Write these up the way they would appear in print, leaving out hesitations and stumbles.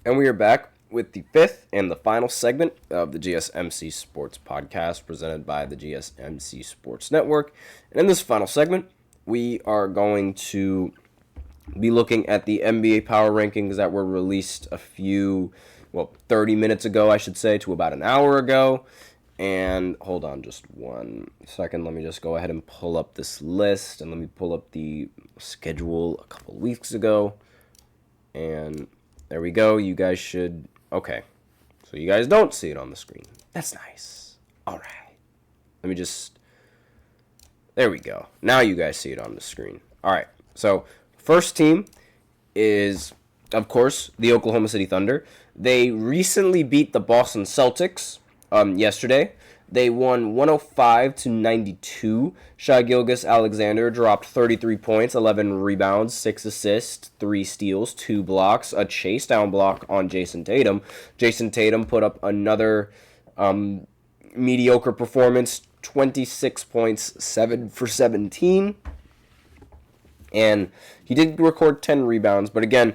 And we are back with the fifth and the final segment of the GSMC Sports Podcast presented by the GSMC Sports Network. And in this final segment, we are going to be looking at the NBA Power Rankings that were released 30 minutes ago, I should say, to about an hour ago. And hold on just 1 second. Let me just go ahead and pull up this list. And let me pull up the schedule a couple weeks ago. And there we go. You guys should... Okay. So you guys don't see it on the screen. That's nice. All right. Let me just... There we go. Now you guys see it on the screen. All right. So first team is, of course, the Oklahoma City Thunder. They recently beat the Boston Celtics yesterday. They won 105-92. Shai Gilgeous-Alexander dropped 33 points, 11 rebounds, 6 assists, 3 steals, 2 blocks, a chase down block on Jason Tatum. Jason Tatum put up another mediocre performance, 26 points, 7 for 17. And he did record 10 rebounds, but again,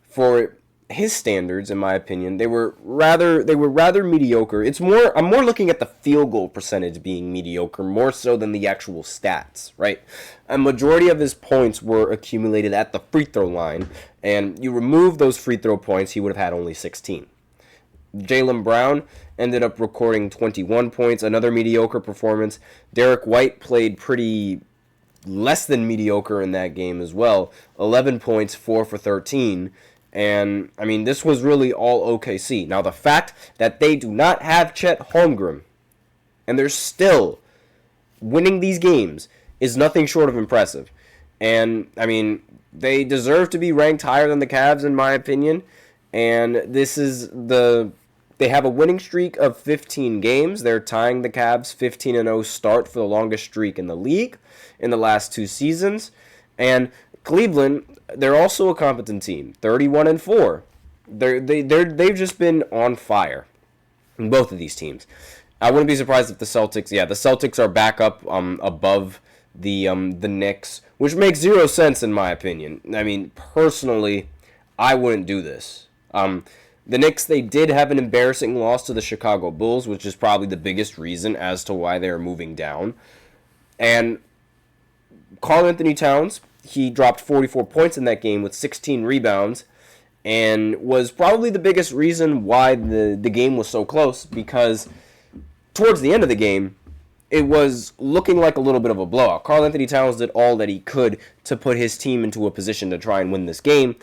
for his standards, in my opinion, they were rather mediocre. I'm more looking at the field goal percentage being mediocre more so than the actual stats, right? A majority of his points were accumulated at the free throw line, and you remove those free throw points, he would have had only 16. Jaylen Brown ended up recording 21 points, another mediocre performance. Derek White played pretty less than mediocre in that game as well. 11 points, 4 for 13. And, I mean, this was really all OKC. Now, the fact that they do not have Chet Holmgren, and they're still winning these games, is nothing short of impressive. And, I mean, they deserve to be ranked higher than the Cavs, in my opinion. And they have a winning streak of 15 games. They're tying the Cavs' 15-0 start for the longest streak in the league in the last 2 seasons. And Cleveland, they're also a competent team, 31-4. They've just been on fire in both of these teams. I wouldn't be surprised if the Celtics are back up above the Knicks, which makes zero sense in my opinion. I mean, personally, I wouldn't do this. The Knicks, they did have an embarrassing loss to the Chicago Bulls, which is probably the biggest reason as to why they're moving down. And Karl-Anthony Towns, he dropped 44 points in that game with 16 rebounds and was probably the biggest reason why the game was so close, because towards the end of the game, it was looking like a little bit of a blowout. Karl-Anthony Towns did all that he could to put his team into a position to try and win this game,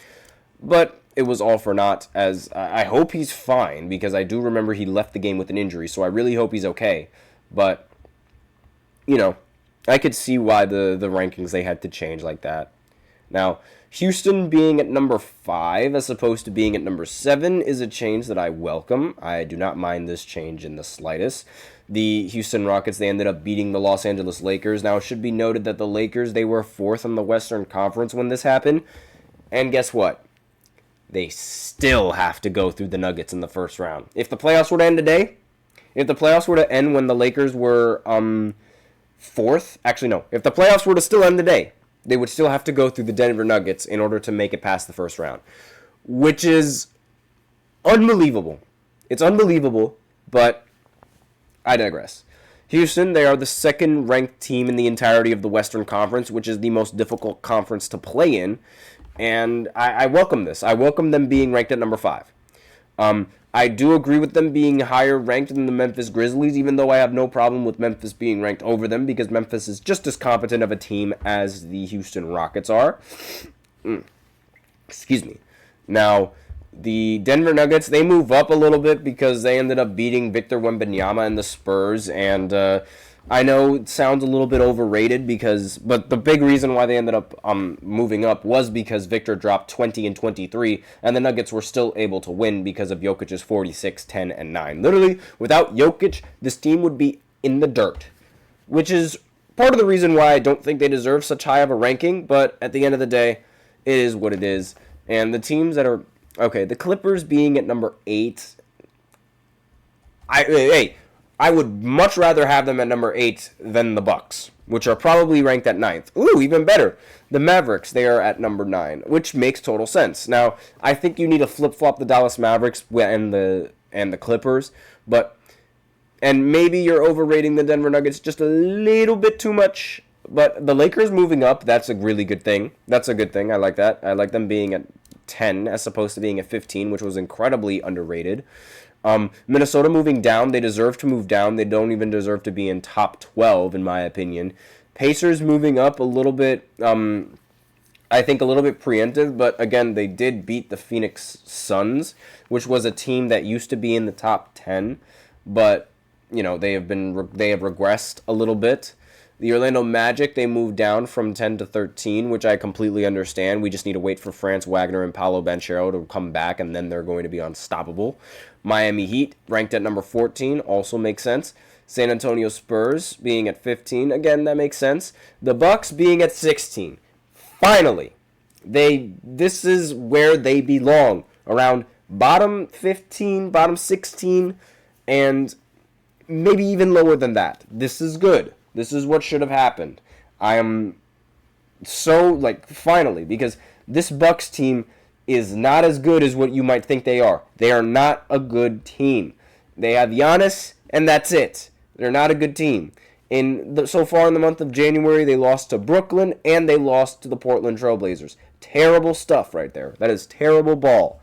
but it was all for naught, as I hope he's fine, because I do remember he left the game with an injury, so I really hope he's okay. But, you know, I could see why the rankings, they had to change like that. Now, Houston being at number 5 as opposed to being at number 7 is a change that I welcome. I do not mind this change in the slightest. The Houston Rockets, they ended up beating the Los Angeles Lakers. Now, it should be noted that the Lakers, they were 4th in the Western Conference when this happened. And guess what? They still have to go through the Nuggets in the first round. If the playoffs were to end today, if the playoffs were to end when the Lakers were 4th, actually no, if the playoffs were to still end today, they would still have to go through the Denver Nuggets in order to make it past the first round, which is unbelievable. It's unbelievable, but I digress. Houston, they are the 2nd ranked team in the entirety of the Western Conference, which is the most difficult conference to play in, and I welcome this. I welcome them being ranked at number 5. I do agree with them being higher ranked than the Memphis Grizzlies, even though I have no problem with Memphis being ranked over them, because Memphis is just as competent of a team as the Houston Rockets are. Excuse me. Now, the Denver Nuggets, they move up a little bit because they ended up beating Victor Wembanyama and the Spurs, and I know it sounds a little bit overrated but the big reason why they ended up moving up was because Victor dropped 20 and 23, and the Nuggets were still able to win because of Jokic's 46, 10, and 9. Literally, without Jokic, this team would be in the dirt, which is part of the reason why I don't think they deserve such high of a ranking, but at the end of the day, it is what it is. And the teams that are... Okay, the Clippers being at number 8... Hey, I would much rather have them at number 8 than the Bucks, which are probably ranked at 9th. Ooh, even better. The Mavericks, they are at number 9, which makes total sense. Now, I think you need to flip-flop the Dallas Mavericks and the Clippers, and maybe you're overrating the Denver Nuggets just a little bit too much. But the Lakers moving up, that's a really good thing. That's a good thing. I like that. I like them being at 10 as opposed to being at 15, which was incredibly underrated. Minnesota moving down, they deserve to move down. They don't even deserve to be in top 12, in my opinion. Pacers moving up a little bit, I think a little bit preemptive, but again, they did beat the Phoenix Suns, which was a team that used to be in the top 10, but they have regressed a little bit. The Orlando Magic, they moved down from 10 to 13, which I completely understand. We just need to wait for Franz Wagner and Paolo Banchero to come back, and then they're going to be unstoppable. Miami Heat, ranked at number 14, also makes sense. San Antonio Spurs being at 15, again, that makes sense. The Bucks being at 16. Finally, this is where they belong, around bottom 15, bottom 16, and maybe even lower than that. This is good. This is what should have happened. I am so, finally, because this Bucks team is not as good as what you might think they are. They are not a good team. They have Giannis, and that's it. They're not a good team. So far in the month of January, they lost to Brooklyn, and they lost to the Portland Trailblazers. Terrible stuff right there. That is terrible ball.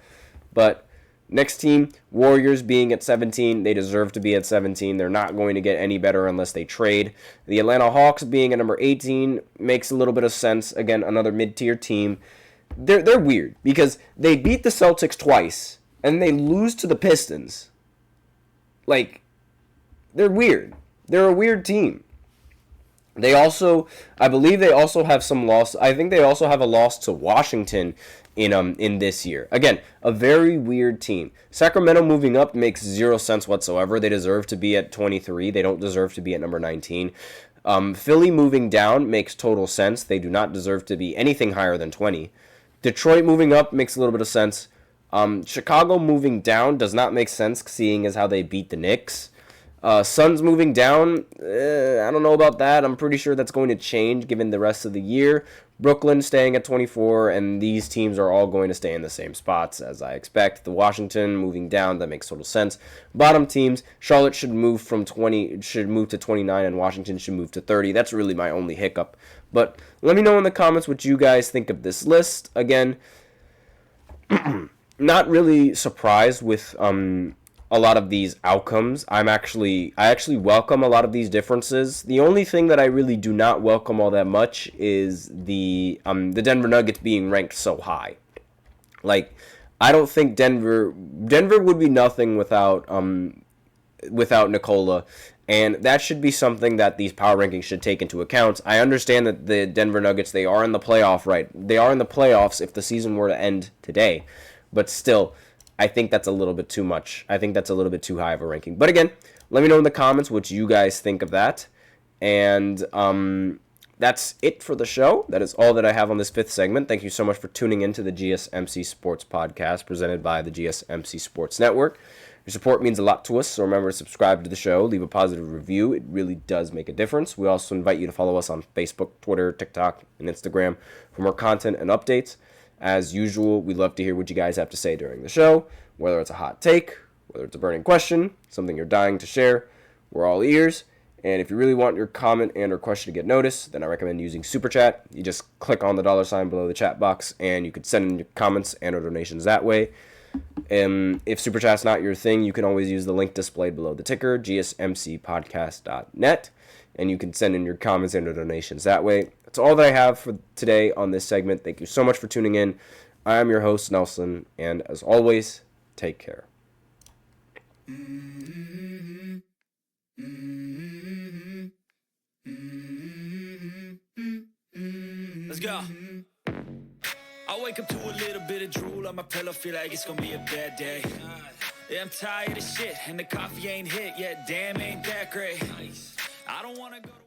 But next team, Warriors being at 17. They deserve to be at 17. They're not going to get any better unless they trade. The Atlanta Hawks being at number 18 makes a little bit of sense. Again, another mid-tier team. They're weird because they beat the Celtics twice and they lose to the Pistons. They're weird. They're a weird team. I believe they also have some loss. I think they also have a loss to Washington in this year. Again, a very weird team. Sacramento moving up makes zero sense whatsoever. They deserve to be at 23. They don't deserve to be at number 19. Philly moving down makes total sense. They do not deserve to be anything higher than 20. Detroit moving up makes a little bit of sense. Chicago moving down does not make sense, seeing as how they beat the Knicks. Suns moving down, I don't know about that. I'm pretty sure that's going to change given the rest of the year. Brooklyn staying at 24, and these teams are all going to stay in the same spots as I expect. The Washington moving down, that makes total sense. Bottom teams, Charlotte should move to 29, and Washington should move to 30. That's really my only hiccup. But let me know in the comments what you guys think of this list. Again, not really surprised with a lot of these outcomes. I actually welcome a lot of these differences. The only thing that I really do not welcome all that much is the Denver Nuggets being ranked so high. I don't think Denver would be nothing without Nikola, and that should be something that these power rankings should take into account. I understand that the Denver Nuggets, they are in the playoff, right? They are in the playoffs if the season were to end today, but still, I think that's a little bit too much. I think that's a little bit too high of a ranking. But again, let me know in the comments what you guys think of that. And that's it for the show. That is all that I have on this fifth segment. Thank you so much for tuning in to the GSMC Sports Podcast presented by the GSMC Sports Network. Your support means a lot to us, so remember to subscribe to the show, leave a positive review. It really does make a difference. We also invite you to follow us on Facebook, Twitter, TikTok, and Instagram for more content and updates. As usual, we love to hear what you guys have to say during the show, whether it's a hot take, whether it's a burning question, something you're dying to share. We're all ears. And if you really want your comment and or question to get noticed, then I recommend using Super Chat. You just click on the $ below the chat box, and you could send in your comments and or donations that way. If Super Chat's not your thing, you can always use the link displayed below the ticker, gsmcpodcast.net, and you can send in your comments and or donations that way. That's all that I have for today on this segment. Thank you so much for tuning in. I am your host, Nelson, and as always, take care. Let's go. I wake up to a little bit of drool on my pillow, feel like it's gonna be a bad day. Yeah, I'm tired of shit, and the coffee ain't hit yet. Damn, ain't that great. I don't wanna go to